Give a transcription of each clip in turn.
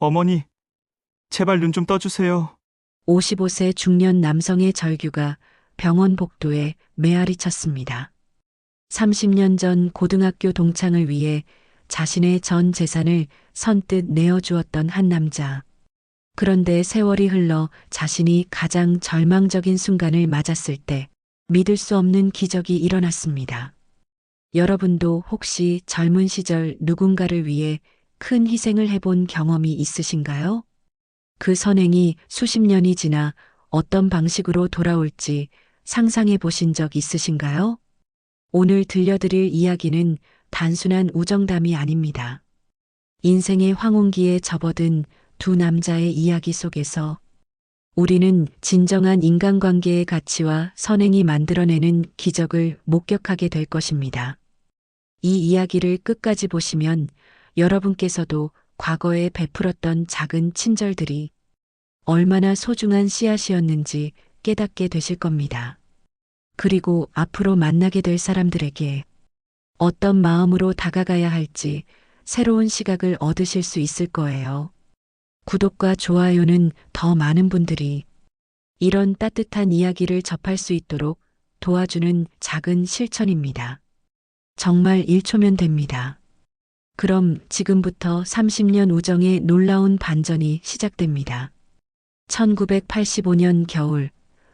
어머니, 제발 눈 좀 떠주세요. 55세 중년 남성의 절규가 병원 복도에 메아리 쳤습니다. 30년 전 고등학교 동창을 위해 자신의 전 재산을 선뜻 내어주었던 한 남자. 그런데 세월이 흘러 자신이 가장 절망적인 순간을 맞았을 때 믿을 수 없는 기적이 일어났습니다. 여러분도 혹시 젊은 시절 누군가를 위해 큰 희생을 해본 경험이 있으신가요? 그 선행이 수십 년이 지나 어떤 방식으로 돌아올지 상상해 보신 적 있으신가요? 오늘 들려드릴 이야기는 단순한 우정담이 아닙니다. 인생의 황혼기에 접어든 두 남자의 이야기 속에서 우리는 진정한 인간관계의 가치와 선행이 만들어내는 기적을 목격하게 될 것입니다. 이 이야기를 끝까지 보시면 여러분께서도 과거에 베풀었던 작은 친절들이 얼마나 소중한 씨앗이었는지 깨닫게 되실 겁니다. 그리고 앞으로 만나게 될 사람들에게 어떤 마음으로 다가가야 할지 새로운 시각을 얻으실 수 있을 거예요. 구독과 좋아요는 더 많은 분들이 이런 따뜻한 이야기를 접할 수 있도록 도와주는 작은 실천입니다. 정말 1초면 됩니다. 그럼 지금부터 30년 우정의 놀라운 반전이 시작됩니다. 1985년 겨울,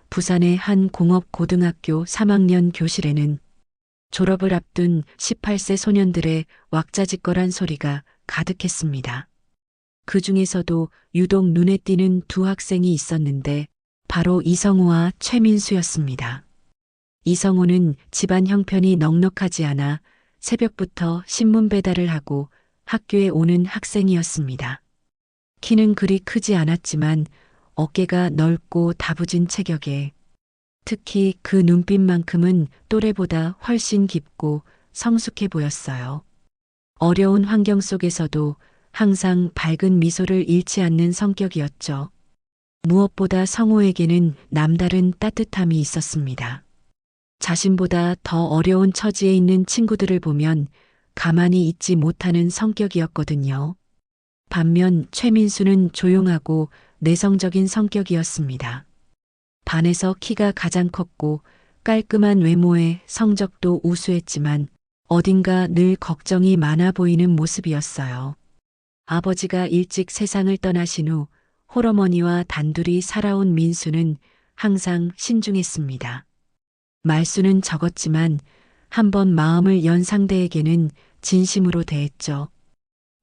부산의 한 공업고등학교 3학년 교실에는 졸업을 앞둔 18세 소년들의 왁자지껄한 소리가 가득했습니다. 그 중에서도 유독 눈에 띄는 두 학생이 있었는데 바로 이성우와 최민수였습니다. 이성우는 집안 형편이 넉넉하지 않아 새벽부터 신문 배달을 하고 학교에 오는 학생이었습니다. 키는 그리 크지 않았지만 어깨가 넓고 다부진 체격에 특히 그 눈빛만큼은 또래보다 훨씬 깊고 성숙해 보였어요. 어려운 환경 속에서도 항상 밝은 미소를 잃지 않는 성격이었죠. 무엇보다 성우에게는 남다른 따뜻함이 있었습니다. 자신보다 더 어려운 처지에 있는 친구들을 보면 가만히 있지 못하는 성격이었거든요. 반면 최민수는 조용하고 내성적인 성격이었습니다. 반에서 키가 가장 컸고 깔끔한 외모에 성적도 우수했지만 어딘가 늘 걱정이 많아 보이는 모습이었어요. 아버지가 일찍 세상을 떠나신 후 홀어머니와 단둘이 살아온 민수는 항상 신중했습니다. 말수는 적었지만 한번 마음을 연 상대에게는 진심으로 대했죠.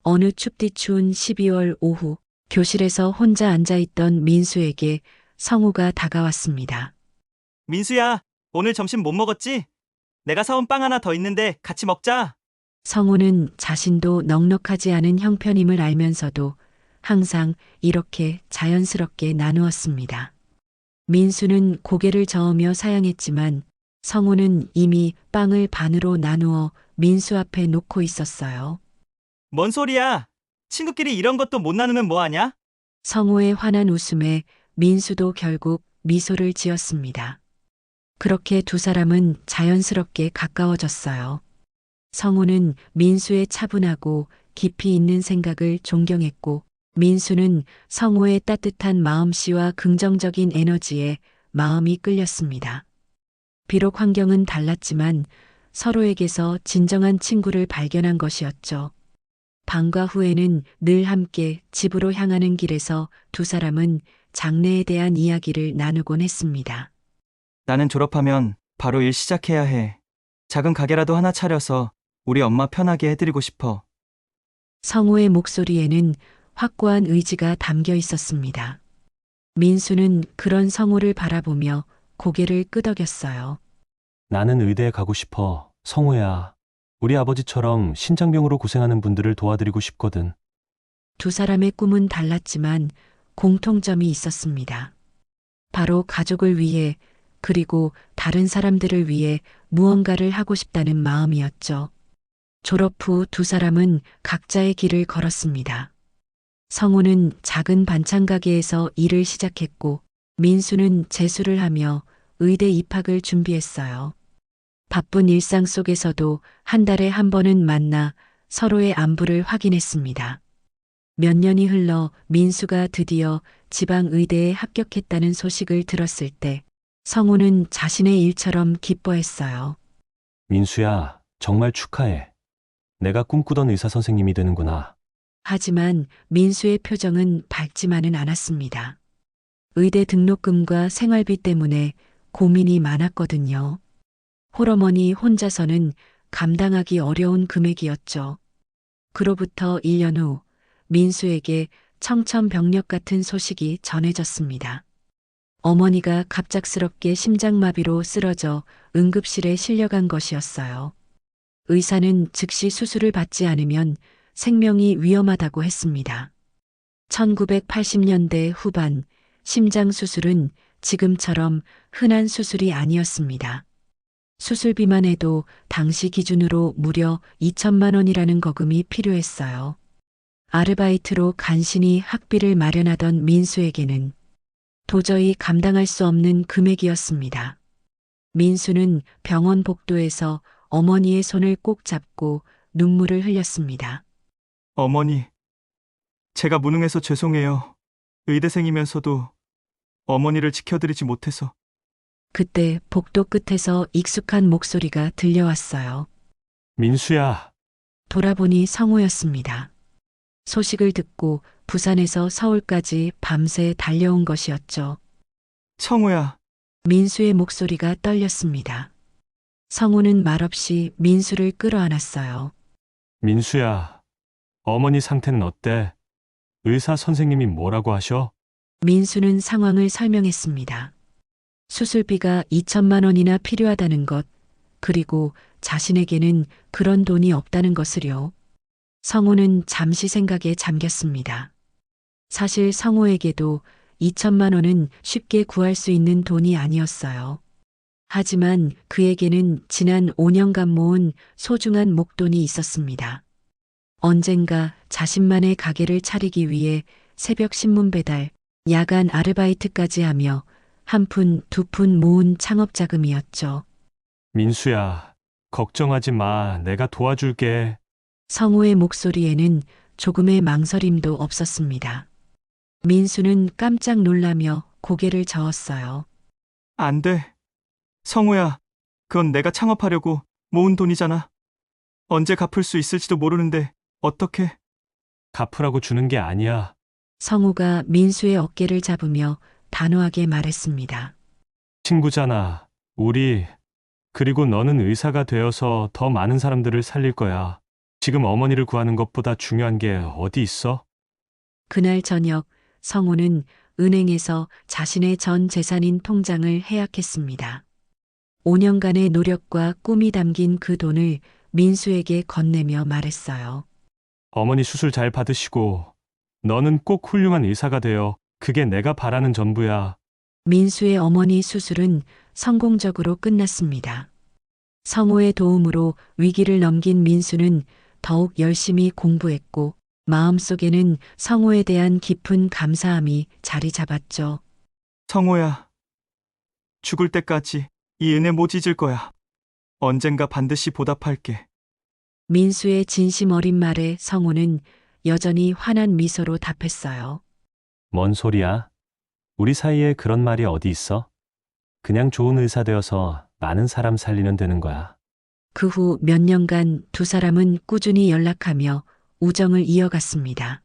어느 춥디 추운 12월 오후 교실에서 혼자 앉아있던 민수에게 성우가 다가왔습니다. 민수야, 오늘 점심 못 먹었지? 내가 사온 빵 하나 더 있는데 같이 먹자. 성우는 자신도 넉넉하지 않은 형편임을 알면서도 항상 이렇게 자연스럽게 나누었습니다. 민수는 고개를 저으며 사양했지만 성우는 이미 빵을 반으로 나누어 민수 앞에 놓고 있었어요. 뭔 소리야? 친구끼리 이런 것도 못 나누면 뭐하냐? 성우의 환한 웃음에 민수도 결국 미소를 지었습니다. 그렇게 두 사람은 자연스럽게 가까워졌어요. 성우는 민수의 차분하고 깊이 있는 생각을 존경했고 민수는 성우의 따뜻한 마음씨와 긍정적인 에너지에 마음이 끌렸습니다. 비록 환경은 달랐지만 서로에게서 진정한 친구를 발견한 것이었죠. 방과 후에는 늘 함께 집으로 향하는 길에서 두 사람은 장래에 대한 이야기를 나누곤 했습니다. 나는 졸업하면 바로 일 시작해야 해. 작은 가게라도 하나 차려서 우리 엄마 편하게 해드리고 싶어. 성우의 목소리에는 확고한 의지가 담겨 있었습니다. 민수는 그런 성우를 바라보며 고개를 끄덕였어요. 나는 의대에 가고 싶어. 성우야. 우리 아버지처럼 신장병으로 고생하는 분들을 도와드리고 싶거든. 두 사람의 꿈은 달랐지만 공통점이 있었습니다. 바로 가족을 위해 그리고 다른 사람들을 위해 무언가를 하고 싶다는 마음이었죠. 졸업 후 두 사람은 각자의 길을 걸었습니다. 성우는 작은 반찬 가게에서 일을 시작했고 민수는 재수를 하며 의대 입학을 준비했어요. 바쁜 일상 속에서도 한 달에 한 번은 만나 서로의 안부를 확인했습니다. 몇 년이 흘러 민수가 드디어 지방의대에 합격했다는 소식을 들었을 때 성우는 자신의 일처럼 기뻐했어요. 민수야, 정말 축하해. 내가 꿈꾸던 의사 선생님이 되는구나. 하지만 민수의 표정은 밝지만은 않았습니다. 의대 등록금과 생활비 때문에 고민이 많았거든요. 홀어머니 혼자서는 감당하기 어려운 금액이었죠. 그로부터 1년 후 민수에게 청천벽력 같은 소식이 전해졌습니다. 어머니가 갑작스럽게 심장마비로 쓰러져 응급실에 실려간 것이었어요. 의사는 즉시 수술을 받지 않으면 생명이 위험하다고 했습니다. 1980년대 후반 심장 수술은 지금처럼 흔한 수술이 아니었습니다. 수술비만 해도 당시 기준으로 무려 2천만 원이라는 거금이 필요했어요. 아르바이트로 간신히 학비를 마련하던 민수에게는 도저히 감당할 수 없는 금액이었습니다. 민수는 병원 복도에서 어머니의 손을 꼭 잡고 눈물을 흘렸습니다. 어머니, 제가 무능해서 죄송해요. 의대생이면서도 어머니를 지켜드리지 못해서. 그때 복도 끝에서 익숙한 목소리가 들려왔어요. 민수야, 돌아보니 성우였습니다. 소식을 듣고 부산에서 서울까지 밤새 달려온 것이었죠. 청우야, 민수의 목소리가 떨렸습니다. 성우는 말없이 민수를 끌어안았어요. 민수야, 어머니 상태는 어때? 의사 선생님이 뭐라고 하셔? 민수는 상황을 설명했습니다. 수술비가 2천만 원이나 필요하다는 것, 그리고 자신에게는 그런 돈이 없다는 것을요. 성우는 잠시 생각에 잠겼습니다. 사실 성우에게도 2천만 원은 쉽게 구할 수 있는 돈이 아니었어요. 하지만 그에게는 지난 5년간 모은 소중한 목돈이 있었습니다. 언젠가 자신만의 가게를 차리기 위해 새벽 신문 배달, 야간 아르바이트까지 하며 한 푼, 두 푼 모은 창업 자금이었죠. 민수야, 걱정하지 마. 내가 도와줄게. 성우의 목소리에는 조금의 망설임도 없었습니다. 민수는 깜짝 놀라며 고개를 저었어요. 안 돼. 성우야, 그건 내가 창업하려고 모은 돈이잖아. 언제 갚을 수 있을지도 모르는데 어떡해? 갚으라고 주는 게 아니야. 성우가 민수의 어깨를 잡으며 단호하게 말했습니다. 친구잖아. 우리. 그리고 너는 의사가 되어서 더 많은 사람들을 살릴 거야. 지금 어머니를 구하는 것보다 중요한 게 어디 있어? 그날 저녁 성우는 은행에서 자신의 전 재산인 통장을 해약했습니다. 5년간의 노력과 꿈이 담긴 그 돈을 민수에게 건네며 말했어요. 어머니 수술 잘 받으시고, 너는 꼭 훌륭한 의사가 되어. 그게 내가 바라는 전부야. 민수의 어머니 수술은 성공적으로 끝났습니다. 성우의 도움으로 위기를 넘긴 민수는 더욱 열심히 공부했고 마음속에는 성우에 대한 깊은 감사함이 자리 잡았죠. 성우야, 죽을 때까지 이 은혜 못 잊을 거야. 언젠가 반드시 보답할게. 민수의 진심 어린 말에 성우는 여전히 환한 미소로 답했어요. 뭔 소리야? 우리 사이에 그런 말이 어디 있어? 그냥 좋은 의사 되어서 많은 사람 살리면 되는 거야. 그 후 몇 년간 두 사람은 꾸준히 연락하며 우정을 이어갔습니다.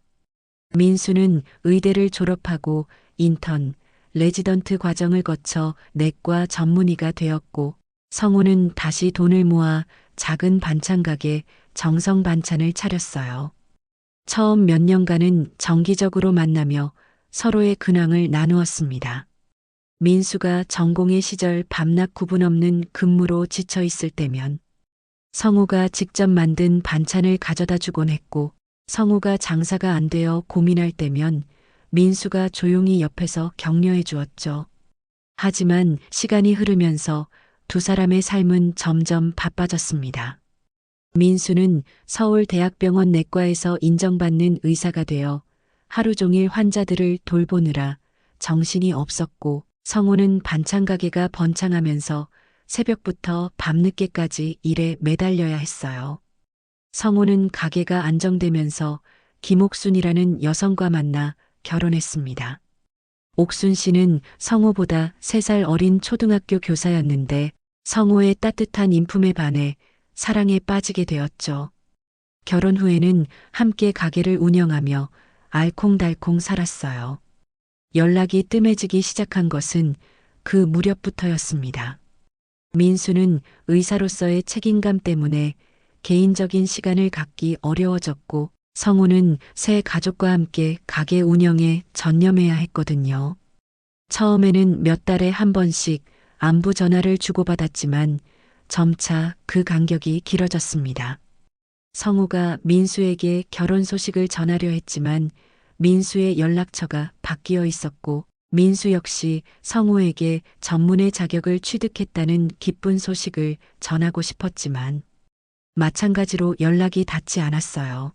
민수는 의대를 졸업하고 인턴, 레지던트 과정을 거쳐 내과 전문의가 되었고 성우는 다시 돈을 모아 작은 반찬 가게 정성 반찬을 차렸어요. 처음 몇 년간은 정기적으로 만나며 서로의 근황을 나누었습니다. 민수가 전공의 시절 밤낮 구분 없는 근무로 지쳐 있을 때면 성우가 직접 만든 반찬을 가져다 주곤 했고 성우가 장사가 안 되어 고민할 때면 민수가 조용히 옆에서 격려해 주었죠. 하지만 시간이 흐르면서 두 사람의 삶은 점점 바빠졌습니다. 민수는 서울대학병원 내과에서 인정받는 의사가 되어 하루 종일 환자들을 돌보느라 정신이 없었고 성우는 반찬 가게가 번창하면서 새벽부터 밤늦게까지 일에 매달려야 했어요. 성우는 가게가 안정되면서 김옥순이라는 여성과 만나 결혼했습니다. 옥순 씨는 성호보다 3살 어린 초등학교 교사였는데 성호의 따뜻한 인품에 반해 사랑에 빠지게 되었죠. 결혼 후에는 함께 가게를 운영하며 알콩달콩 살았어요. 연락이 뜸해지기 시작한 것은 그 무렵부터였습니다. 민수는 의사로서의 책임감 때문에 개인적인 시간을 갖기 어려워졌고 성우는 새 가족과 함께 가게 운영에 전념해야 했거든요. 처음에는 몇 달에 한 번씩 안부 전화를 주고받았지만 점차 그 간격이 길어졌습니다. 성우가 민수에게 결혼 소식을 전하려 했지만 민수의 연락처가 바뀌어 있었고 민수 역시 성우에게 전문의 자격을 취득했다는 기쁜 소식을 전하고 싶었지만 마찬가지로 연락이 닿지 않았어요.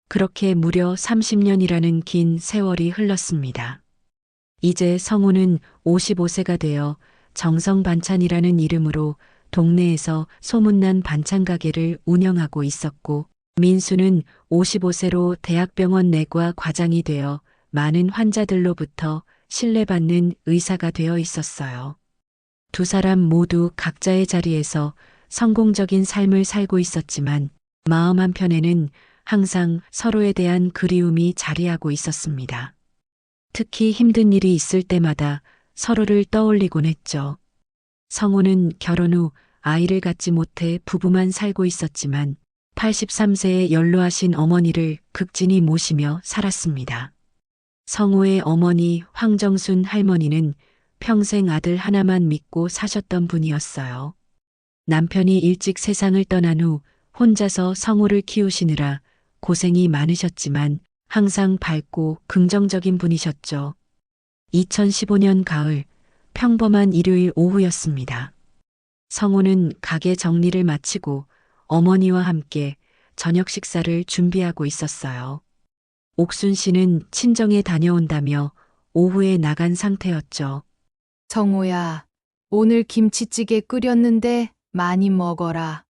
그렇게 무려 30년이라는 긴 세월이 흘렀습니다. 이제 성우는 55세가 되어 정성반찬이라는 이름으로 동네에서 소문난 반찬 가게를 운영하고 있었고 민수는 55세로 대학병원 내과 과장이 되어 많은 환자들로부터 신뢰받는 의사가 되어 있었어요. 두 사람 모두 각자의 자리에서 성공적인 삶을 살고 있었지만 마음 한편에는 항상 서로에 대한 그리움이 자리하고 있었습니다. 특히 힘든 일이 있을 때마다 서로를 떠올리곤 했죠. 성우는 결혼 후 아이를 갖지 못해 부부만 살고 있었지만 83세에 연로하신 어머니를 극진히 모시며 살았습니다. 성우의 어머니 황정순 할머니는 평생 아들 하나만 믿고 사셨던 분이었어요. 남편이 일찍 세상을 떠난 후 혼자서 성우를 키우시느라 고생이 많으셨지만 항상 밝고 긍정적인 분이셨죠. 2015년 가을 평범한 일요일 오후였습니다. 성우는 가게 정리를 마치고 어머니와 함께 저녁 식사를 준비하고 있었어요. 옥순 씨는 친정에 다녀온다며 오후에 나간 상태였죠. 성호야, 오늘 김치찌개 끓였는데 많이 먹어라.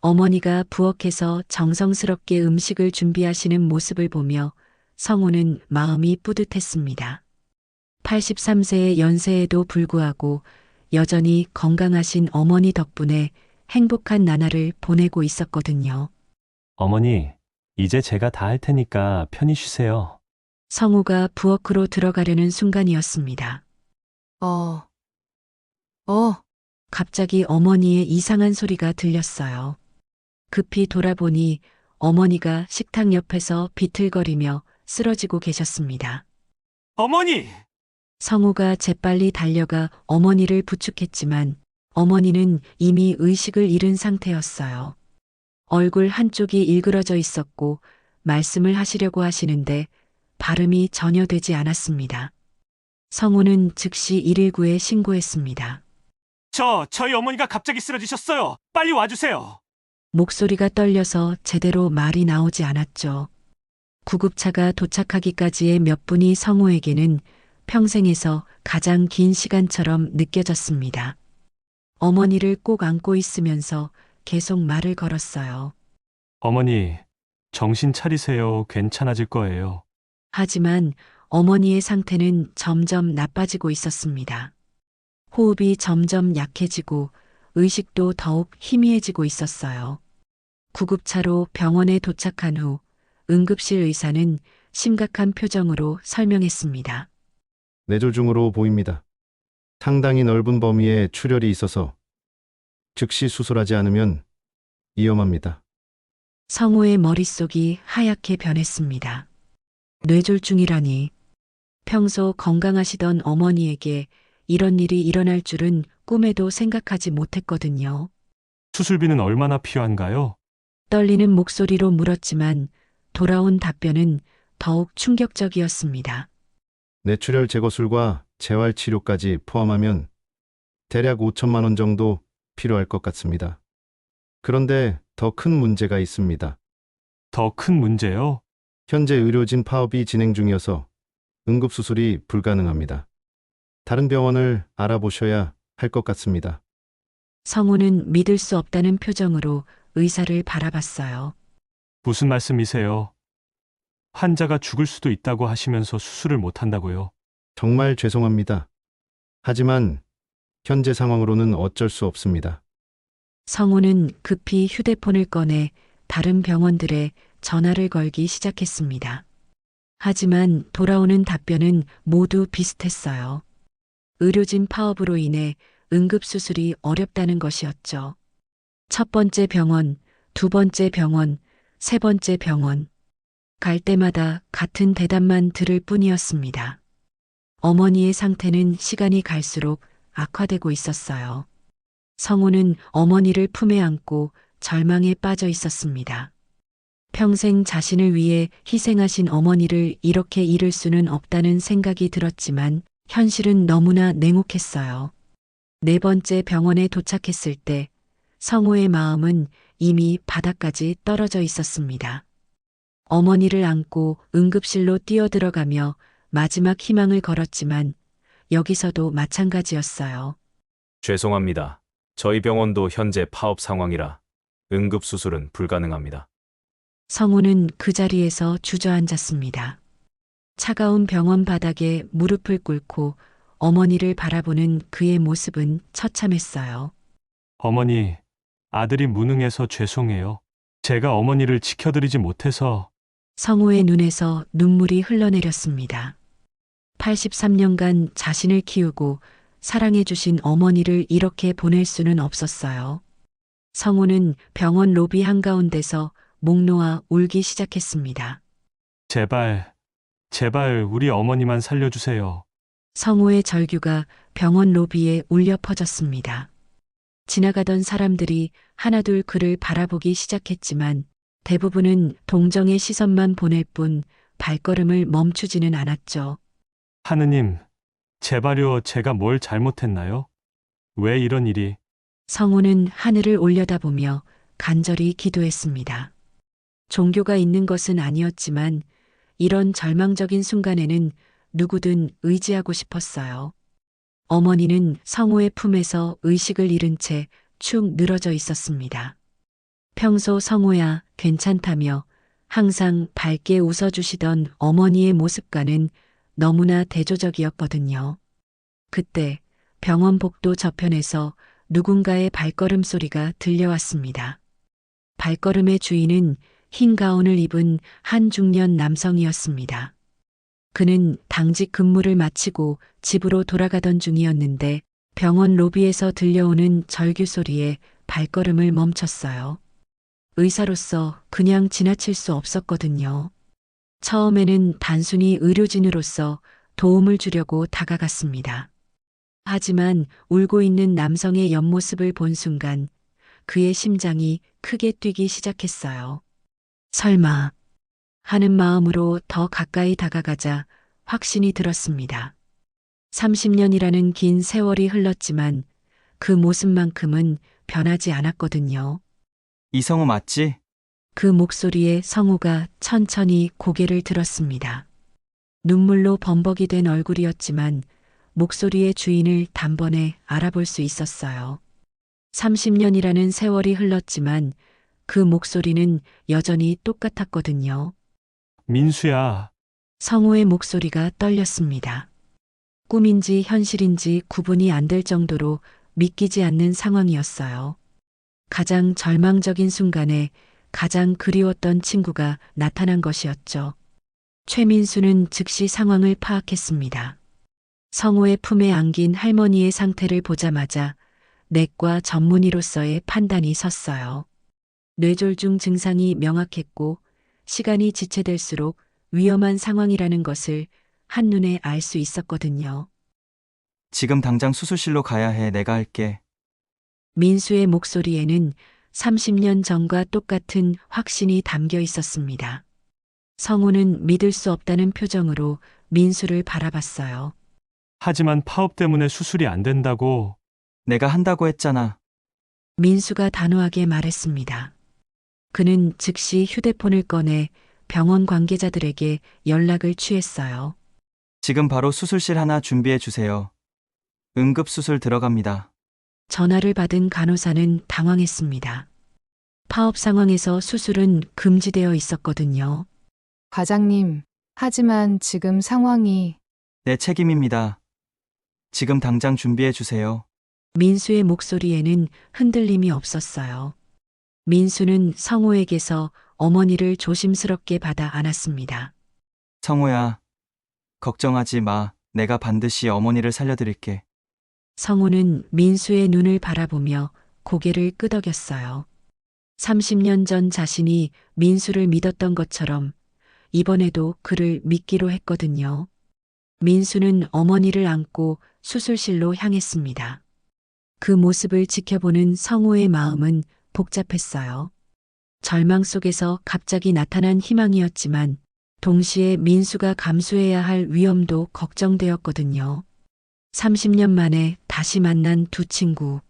어머니가 부엌에서 정성스럽게 음식을 준비하시는 모습을 보며 성우는 마음이 뿌듯했습니다. 83세의 연세에도 불구하고 여전히 건강하신 어머니 덕분에 행복한 나날을 보내고 있었거든요. 어머니, 이제 제가 다 할 테니까 편히 쉬세요. 성우가 부엌으로 들어가려는 순간이었습니다. 갑자기 어머니의 이상한 소리가 들렸어요. 급히 돌아보니 어머니가 식탁 옆에서 비틀거리며 쓰러지고 계셨습니다. 어머니! 성우가 재빨리 달려가 어머니를 부축했지만 어머니는 이미 의식을 잃은 상태였어요. 얼굴 한쪽이 일그러져 있었고 말씀을 하시려고 하시는데 발음이 전혀 되지 않았습니다. 성우는 즉시 119에 신고했습니다. 저희 어머니가 갑자기 쓰러지셨어요. 빨리 와주세요. 목소리가 떨려서 제대로 말이 나오지 않았죠. 구급차가 도착하기까지의 몇 분이 성우에게는 평생에서 가장 긴 시간처럼 느껴졌습니다. 어머니를 꼭 안고 있으면서 계속 말을 걸었어요. 어머니, 정신 차리세요. 괜찮아질 거예요. 하지만 어머니의 상태는 점점 나빠지고 있었습니다. 호흡이 점점 약해지고 의식도 더욱 희미해지고 있었어요. 구급차로 병원에 도착한 후 응급실 의사는 심각한 표정으로 설명했습니다. 뇌졸중으로 보입니다. 상당히 넓은 범위에 출혈이 있어서 즉시 수술하지 않으면 위험합니다. 성우의 머릿속이 하얗게 변했습니다. 뇌졸중이라니. 평소 건강하시던 어머니에게 이런 일이 일어날 줄은 꿈에도 생각하지 못했거든요. 수술비는 얼마나 필요한가요? 떨리는 목소리로 물었지만 돌아온 답변은 더욱 충격적이었습니다. 뇌출혈 제거술과 재활 치료까지 포함하면 대략 5천만 원 정도 필요할 것 같습니다. 그런데 더 큰 문제가 있습니다. 더 큰 문제요? 현재 의료진 파업이 진행 중이어서 응급수술이 불가능합니다. 다른 병원을 알아보셔야 할 것 같습니다. 성우는 믿을 수 없다는 표정으로 의사를 바라봤어요. 무슨 말씀이세요? 환자가 죽을 수도 있다고 하시면서 수술을 못 한다고요. 정말 죄송합니다. 하지만 현재 상황으로는 어쩔 수 없습니다. 성우는 급히 휴대폰을 꺼내 다른 병원들에 전화를 걸기 시작했습니다. 하지만 돌아오는 답변은 모두 비슷했어요. 의료진 파업으로 인해 응급수술이 어렵다는 것이었죠. 첫 번째 병원, 두 번째 병원, 세 번째 병원. 갈 때마다 같은 대답만 들을 뿐이었습니다. 어머니의 상태는 시간이 갈수록 악화되고 있었어요. 성우는 어머니를 품에 안고 절망에 빠져 있었습니다. 평생 자신을 위해 희생하신 어머니를 이렇게 잃을 수는 없다는 생각이 들었지만 현실은 너무나 냉혹했어요. 네 번째 병원에 도착했을 때 성우의 마음은 이미 바닥까지 떨어져 있었습니다. 어머니를 안고 응급실로 뛰어들어가며 마지막 희망을 걸었지만 여기서도 마찬가지였어요. 죄송합니다. 저희 병원도 현재 파업 상황이라 응급수술은 불가능합니다. 성우는 그 자리에서 주저앉았습니다. 차가운 병원 바닥에 무릎을 꿇고 어머니를 바라보는 그의 모습은 처참했어요. 어머니, 아들이 무능해서 죄송해요. 제가 어머니를 지켜드리지 못해서. 성우의 눈에서 눈물이 흘러내렸습니다. 83년간 자신을 키우고 사랑해주신 어머니를 이렇게 보낼 수는 없었어요. 성우는 병원 로비 한가운데서 목 놓아 울기 시작했습니다. 제발, 제발 우리 어머니만 살려주세요. 성우의 절규가 병원 로비에 울려 퍼졌습니다. 지나가던 사람들이 하나둘 그를 바라보기 시작했지만 대부분은 동정의 시선만 보낼 뿐 발걸음을 멈추지는 않았죠. 하느님, 제발요, 제가 뭘 잘못했나요? 왜 이런 일이? 성우는 하늘을 올려다보며 간절히 기도했습니다. 종교가 있는 것은 아니었지만 이런 절망적인 순간에는 누구든 의지하고 싶었어요. 어머니는 성우의 품에서 의식을 잃은 채 축 늘어져 있었습니다. 평소 성우야 괜찮다며 항상 밝게 웃어주시던 어머니의 모습과는 너무나 대조적이었거든요. 그때 병원 복도 저편에서 누군가의 발걸음 소리가 들려왔습니다. 발걸음의 주인은 흰 가운을 입은 한 중년 남성이었습니다. 그는 당직 근무를 마치고 집으로 돌아가던 중이었는데 병원 로비에서 들려오는 절규 소리에 발걸음을 멈췄어요. 의사로서 그냥 지나칠 수 없었거든요. 처음에는 단순히 의료진으로서 도움을 주려고 다가갔습니다. 하지만 울고 있는 남성의 옆모습을 본 순간 그의 심장이 크게 뛰기 시작했어요. 설마 하는 마음으로 더 가까이 다가가자 확신이 들었습니다. 30년이라는 긴 세월이 흘렀지만 그 모습만큼은 변하지 않았거든요. 이성우 맞지? 그 목소리에 성우가 천천히 고개를 들었습니다. 눈물로 범벅이 된 얼굴이었지만 목소리의 주인을 단번에 알아볼 수 있었어요. 30년이라는 세월이 흘렀지만 그 목소리는 여전히 똑같았거든요. 민수야, 성우의 목소리가 떨렸습니다. 꿈인지 현실인지 구분이 안 될 정도로 믿기지 않는 상황이었어요. 가장 절망적인 순간에 가장 그리웠던 친구가 나타난 것이었죠. 최민수는 즉시 상황을 파악했습니다. 성우의 품에 안긴 할머니의 상태를 보자마자 내과 전문의로서의 판단이 섰어요. 뇌졸중 증상이 명확했고 시간이 지체될수록 위험한 상황이라는 것을 한눈에 알 수 있었거든요. 지금 당장 수술실로 가야 해. 내가 할게. 민수의 목소리에는 30년 전과 똑같은 확신이 담겨 있었습니다. 성우는 믿을 수 없다는 표정으로 민수를 바라봤어요. 하지만 파업 때문에 수술이 안 된다고. 내가 한다고 했잖아. 민수가 단호하게 말했습니다. 그는 즉시 휴대폰을 꺼내 병원 관계자들에게 연락을 취했어요. 지금 바로 수술실 하나 준비해 주세요. 응급수술 들어갑니다. 전화를 받은 간호사는 당황했습니다. 파업 상황에서 수술은 금지되어 있었거든요. 과장님, 하지만 지금 상황이 내 책임입니다. 지금 당장 준비해 주세요. 민수의 목소리에는 흔들림이 없었어요. 민수는 성호에게서 어머니를 조심스럽게 받아 안았습니다. 성호야, 걱정하지 마. 내가 반드시 어머니를 살려드릴게. 성호는 민수의 눈을 바라보며 고개를 끄덕였어요. 30년 전 자신이 민수를 믿었던 것처럼 이번에도 그를 믿기로 했거든요. 민수는 어머니를 안고 수술실로 향했습니다. 그 모습을 지켜보는 성호의 마음은 복잡했어요. 절망 속에서 갑자기 나타난 희망이었지만 동시에 민수가 감수해야 할 위험도 걱정되었거든요. 30년 만에 다시 만난 두 친구.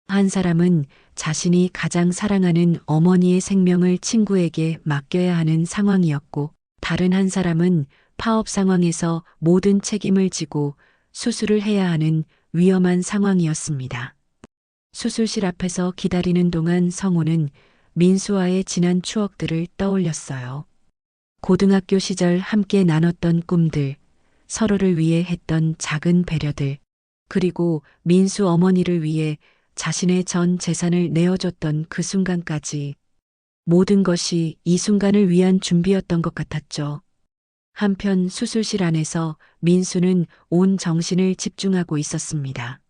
한 사람은 자신이 가장 사랑하는 어머니의 생명을 친구에게 맡겨야 하는 상황이었고, 다른 한 사람은 파업 상황에서 모든 책임을 지고 수술을 해야 하는 위험한 상황이었습니다. 수술실 앞에서 기다리는 동안 성호는 민수와의 지난 추억들을 떠올렸어요. 고등학교 시절 함께 나눴던 꿈들, 서로를 위해 했던 작은 배려들, 그리고 민수 어머니를 위해 자신의 전 재산을 내어줬던 그 순간까지 모든 것이 이 순간을 위한 준비였던 것 같았죠. 한편 수술실 안에서 민수는 온 정신을 집중하고 있었습니다.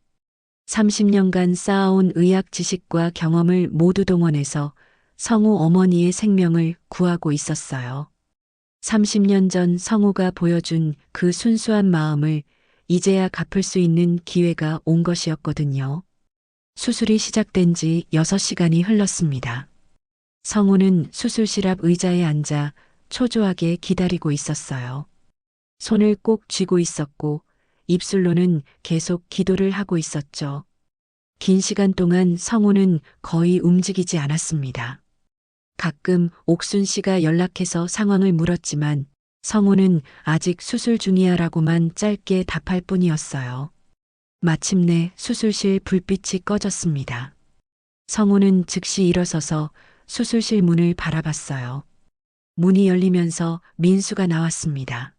30년간 쌓아온 의학 지식과 경험을 모두 동원해서 성우 어머니의 생명을 구하고 있었어요. 30년 전 성우가 보여준 그 순수한 마음을 이제야 갚을 수 있는 기회가 온 것이었거든요. 수술이 시작된 지 6시간이 흘렀습니다. 성우는 수술실 앞 의자에 앉아 초조하게 기다리고 있었어요. 손을 꼭 쥐고 있었고 입술로는 계속 기도를 하고 있었죠. 긴 시간 동안 성우는 거의 움직이지 않았습니다. 가끔 옥순 씨가 연락해서 상황을 물었지만 성우는 아직 수술 중이야라고만 짧게 답할 뿐이었어요. 마침내 수술실 불빛이 꺼졌습니다. 성우는 즉시 일어서서 수술실 문을 바라봤어요. 문이 열리면서 민수가 나왔습니다.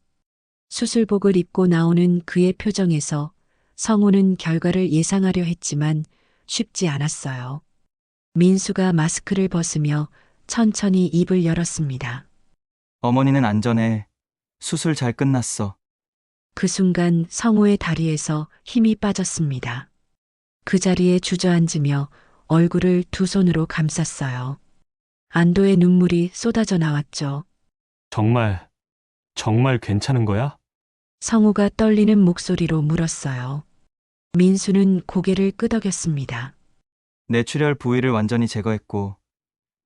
수술복을 입고 나오는 그의 표정에서 성우는 결과를 예상하려 했지만 쉽지 않았어요. 민수가 마스크를 벗으며 천천히 입을 열었습니다. 어머니는 안전해. 수술 잘 끝났어. 그 순간 성우의 다리에서 힘이 빠졌습니다. 그 자리에 주저앉으며 얼굴을 두 손으로 감쌌어요. 안도의 눈물이 쏟아져 나왔죠. 정말 괜찮은 거야? 성우가 떨리는 목소리로 물었어요. 민수는 고개를 끄덕였습니다. 뇌출혈 부위를 완전히 제거했고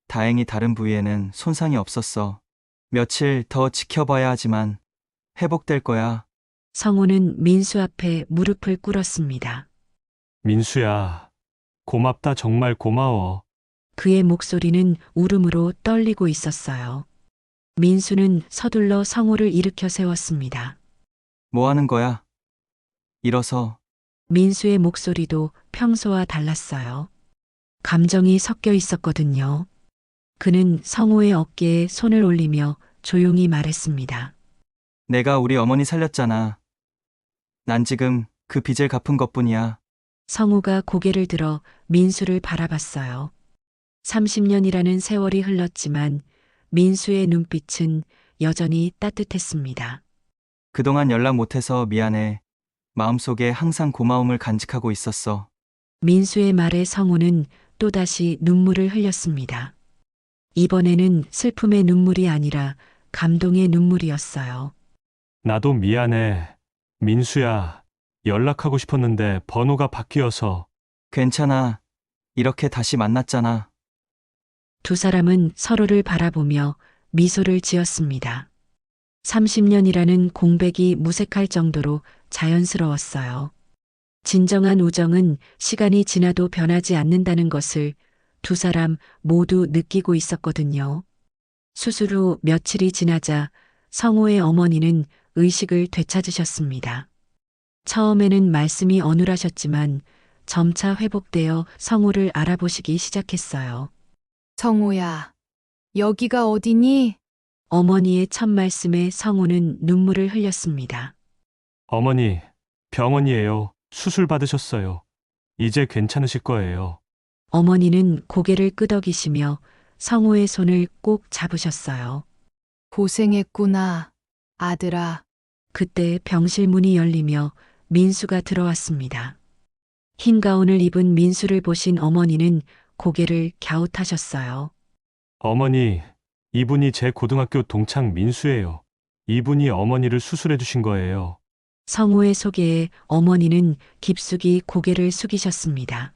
다행히 다른 부위에는 손상이 없었어. 며칠 더 지켜봐야 하지만 회복될 거야. 성우는 민수 앞에 무릎을 꿇었습니다. 민수야, 고맙다. 정말 고마워. 그의 목소리는 울음으로 떨리고 있었어요. 민수는 서둘러 성우를 일으켜 세웠습니다. 뭐 하는 거야? 일어서. 민수의 목소리도 평소와 달랐어요. 감정이 섞여 있었거든요. 그는 성우의 어깨에 손을 올리며 조용히 말했습니다. 내가 우리 어머니 살렸잖아. 난 지금 그 빚을 갚은 것뿐이야. 성우가 고개를 들어 민수를 바라봤어요. 30년이라는 세월이 흘렀지만 민수의 눈빛은 여전히 따뜻했습니다. 그동안 연락 못해서 미안해. 마음속에 항상 고마움을 간직하고 있었어. 민수의 말에 성우는 또다시 눈물을 흘렸습니다. 이번에는 슬픔의 눈물이 아니라 감동의 눈물이었어요. 나도 미안해. 민수야, 연락하고 싶었는데 번호가 바뀌어서. 괜찮아. 이렇게 다시 만났잖아. 두 사람은 서로를 바라보며 미소를 지었습니다. 30년이라는 공백이 무색할 정도로 자연스러웠어요. 진정한 우정은 시간이 지나도 변하지 않는다는 것을 두 사람 모두 느끼고 있었거든요. 수술 후 며칠이 지나자 성호의 어머니는 의식을 되찾으셨습니다. 처음에는 말씀이 어눌하셨지만 점차 회복되어 성호를 알아보시기 시작했어요. 성호야, 여기가 어디니? 어머니의 첫 말씀에 성우는 눈물을 흘렸습니다. 어머니, 병원이에요. 수술 받으셨어요. 이제 괜찮으실 거예요. 어머니는 고개를 끄덕이시며 성우의 손을 꼭 잡으셨어요. 고생했구나, 아들아. 그때 병실 문이 열리며 민수가 들어왔습니다. 흰 가운을 입은 민수를 보신 어머니는 고개를 갸웃하셨어요. 어머니, 이분이 제 고등학교 동창 민수예요. 이분이 어머니를 수술해 주신 거예요. 성우의 소개에 어머니는 깊숙이 고개를 숙이셨습니다.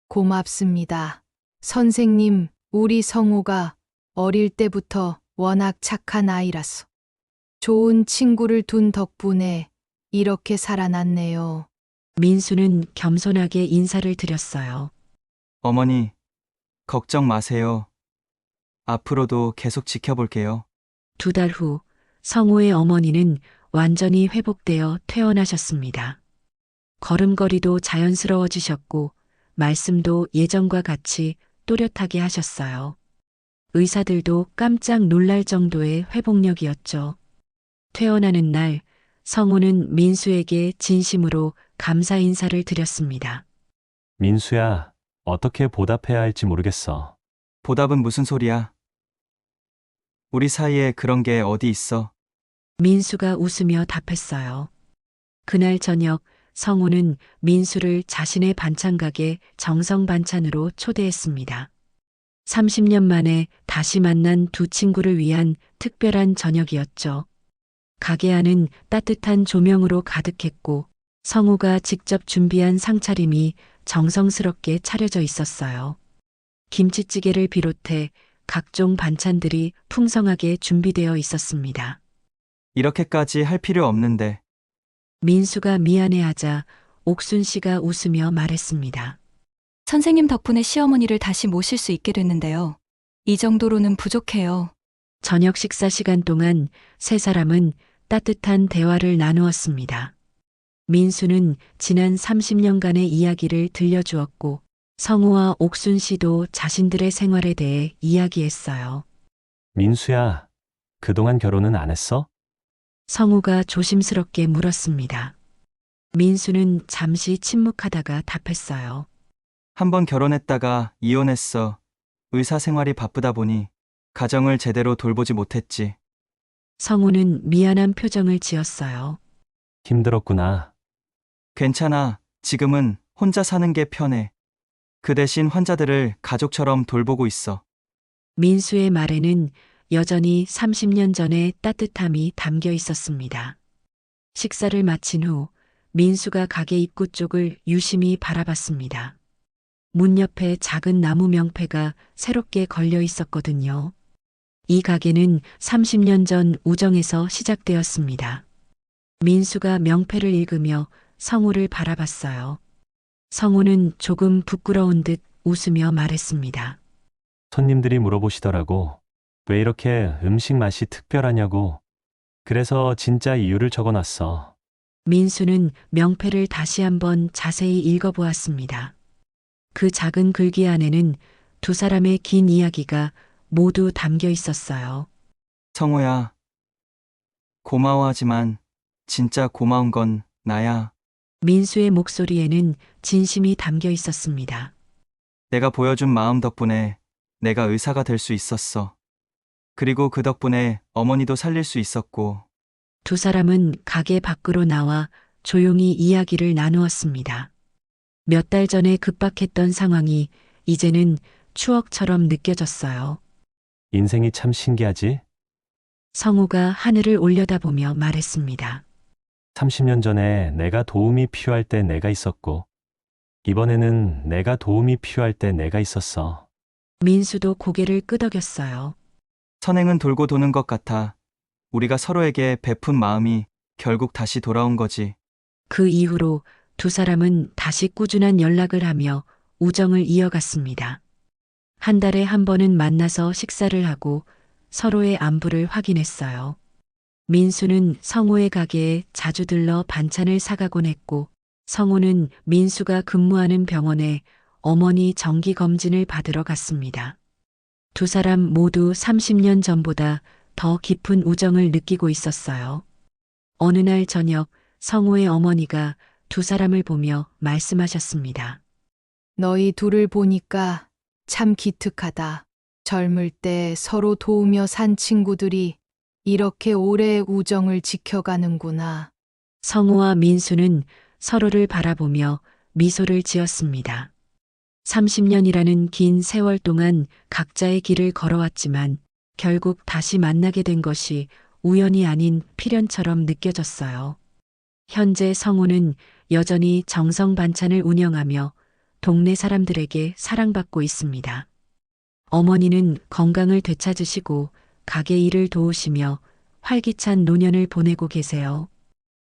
고맙습니다. 선생님, 우리 성우가 어릴 때부터 워낙 착한 아이라서 좋은 친구를 둔 덕분에 이렇게 살아났네요. 민수는 겸손하게 인사를 드렸어요. 어머니, 걱정 마세요. 앞으로도 계속 지켜볼게요. 2달 후 성우의 어머니는 완전히 회복되어 퇴원하셨습니다. 걸음걸이도 자연스러워지셨고 말씀도 예전과 같이 또렷하게 하셨어요. 의사들도 깜짝 놀랄 정도의 회복력이었죠. 퇴원하는 날 성우는 민수에게 진심으로 감사 인사를 드렸습니다. 민수야, 어떻게 보답해야 할지 모르겠어. 보답은 무슨 소리야? 우리 사이에 그런 게 어디 있어? 민수가 웃으며 답했어요. 그날 저녁 성우는 민수를 자신의 반찬가게 정성반찬으로 초대했습니다. 30년 만에 다시 만난 두 친구를 위한 특별한 저녁이었죠. 가게 안은 따뜻한 조명으로 가득했고 성우가 직접 준비한 상차림이 정성스럽게 차려져 있었어요. 김치찌개를 비롯해 각종 반찬들이 풍성하게 준비되어 있었습니다. 이렇게까지 할 필요 없는데. 민수가 미안해하자 옥순 씨가 웃으며 말했습니다. 선생님 덕분에 시어머니를 다시 모실 수 있게 됐는데요. 이 정도로는 부족해요. 저녁 식사 시간 동안 세 사람은 따뜻한 대화를 나누었습니다. 민수는 지난 30년간의 이야기를 들려주었고 성우와 옥순 씨도 자신들의 생활에 대해 이야기했어요. 민수야, 그동안 결혼은 안 했어? 성우가 조심스럽게 물었습니다. 민수는 잠시 침묵하다가 답했어요. 한 번 결혼했다가 이혼했어. 의사 생활이 바쁘다 보니 가정을 제대로 돌보지 못했지. 성우는 미안한 표정을 지었어요. 힘들었구나. 괜찮아. 지금은 혼자 사는 게 편해. 그 대신 환자들을 가족처럼 돌보고 있어. 민수의 말에는 여전히 30년 전의 따뜻함이 담겨 있었습니다. 식사를 마친 후 민수가 가게 입구 쪽을 유심히 바라봤습니다. 문 옆에 작은 나무 명패가 새롭게 걸려 있었거든요. 이 가게는 30년 전 우정에서 시작되었습니다. 민수가 명패를 읽으며 성우를 바라봤어요. 성우는 조금 부끄러운 듯 웃으며 말했습니다. 손님들이 물어보시더라고. 왜 이렇게 음식 맛이 특별하냐고. 그래서 진짜 이유를 적어놨어. 민수는 명패를 다시 한번 자세히 읽어보았습니다. 그 작은 글귀 안에는 두 사람의 긴 이야기가 모두 담겨 있었어요. 성호야. 고마워하지만 진짜 고마운 건 나야. 민수의 목소리에는 진심이 담겨 있었습니다. 내가 보여준 마음 덕분에 내가 의사가 될 수 있었어. 그리고 그 덕분에 어머니도 살릴 수 있었고. 두 사람은 가게 밖으로 나와 조용히 이야기를 나누었습니다. 몇 달 전에 급박했던 상황이 이제는 추억처럼 느껴졌어요. 인생이 참 신기하지? 성우가 하늘을 올려다보며 말했습니다. 30년 전에 내가 도움이 필요할 때 내가 있었고, 이번에는 내가 도움이 필요할 때 내가 있었어. 민수도 고개를 끄덕였어요. 선행은 돌고 도는 것 같아. 우리가 서로에게 베푼 마음이 결국 다시 돌아온 거지. 그 이후로 두 사람은 다시 꾸준한 연락을 하며 우정을 이어갔습니다. 한 달에 한 번은 만나서 식사를 하고 서로의 안부를 확인했어요. 민수는 성우의 가게에 자주 들러 반찬을 사가곤 했고 성우는 민수가 근무하는 병원에 어머니 정기검진을 받으러 갔습니다. 두 사람 모두 30년 전보다 더 깊은 우정을 느끼고 있었어요. 어느 날 저녁 성우의 어머니가 두 사람을 보며 말씀하셨습니다. 너희 둘을 보니까 참 기특하다. 젊을 때 서로 도우며 산 친구들이 이렇게 오래 우정을 지켜가는구나. 성우와 민수는 서로를 바라보며 미소를 지었습니다. 30년이라는 긴 세월 동안 각자의 길을 걸어왔지만 결국 다시 만나게 된 것이 우연이 아닌 필연처럼 느껴졌어요. 현재 성우는 여전히 정성 반찬을 운영하며 동네 사람들에게 사랑받고 있습니다. 어머니는 건강을 되찾으시고 가게 일을 도우시며 활기찬 노년을 보내고 계세요.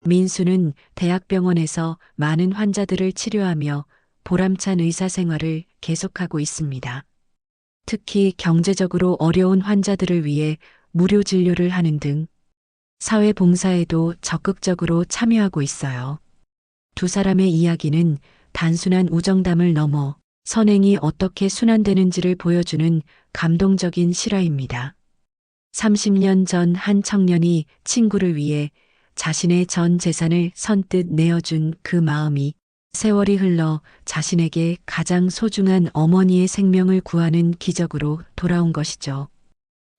민수는 대학병원에서 많은 환자들을 치료하며 보람찬 의사 생활을 계속하고 있습니다. 특히 경제적으로 어려운 환자들을 위해 무료 진료를 하는 등 사회 봉사에도 적극적으로 참여하고 있어요. 두 사람의 이야기는 단순한 우정담을 넘어 선행이 어떻게 순환되는지를 보여주는 감동적인 실화입니다. 30년 전 한 청년이 친구를 위해 자신의 전 재산을 선뜻 내어준 그 마음이 세월이 흘러 자신에게 가장 소중한 어머니의 생명을 구하는 기적으로 돌아온 것이죠.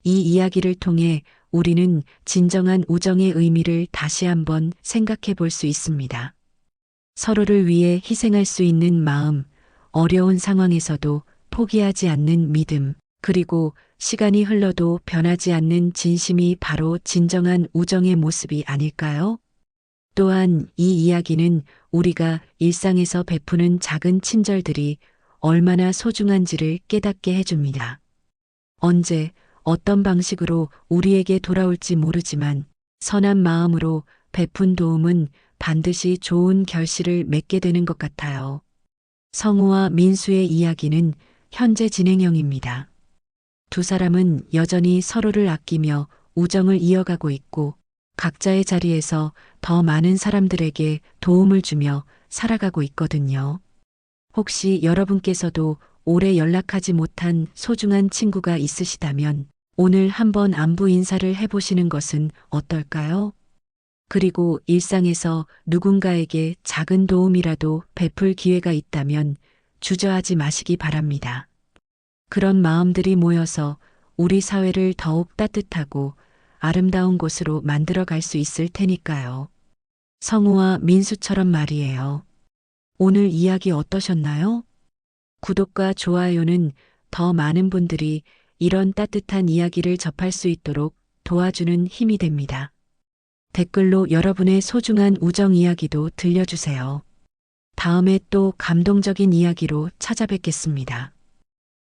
이 이야기를 통해 우리는 진정한 우정의 의미를 다시 한번 생각해 볼 수 있습니다. 서로를 위해 희생할 수 있는 마음, 어려운 상황에서도 포기하지 않는 믿음, 그리고 시간이 흘러도 변하지 않는 진심이 바로 진정한 우정의 모습이 아닐까요? 또한 이 이야기는 우리가 일상에서 베푸는 작은 친절들이 얼마나 소중한지를 깨닫게 해줍니다. 언제, 어떤 방식으로 우리에게 돌아올지 모르지만 선한 마음으로 베푼 도움은 반드시 좋은 결실을 맺게 되는 것 같아요. 성우와 민수의 이야기는 현재 진행형입니다. 두 사람은 여전히 서로를 아끼며 우정을 이어가고 있고 각자의 자리에서 더 많은 사람들에게 도움을 주며 살아가고 있거든요. 혹시 여러분께서도 오래 연락하지 못한 소중한 친구가 있으시다면 오늘 한번 안부 인사를 해보시는 것은 어떨까요? 그리고 일상에서 누군가에게 작은 도움이라도 베풀 기회가 있다면 주저하지 마시기 바랍니다. 그런 마음들이 모여서 우리 사회를 더욱 따뜻하고 아름다운 곳으로 만들어 갈 수 있을 테니까요. 성우와 민수처럼 말이에요. 오늘 이야기 어떠셨나요? 구독과 좋아요는 더 많은 분들이 이런 따뜻한 이야기를 접할 수 있도록 도와주는 힘이 됩니다. 댓글로 여러분의 소중한 우정 이야기도 들려주세요. 다음에 또 감동적인 이야기로 찾아뵙겠습니다.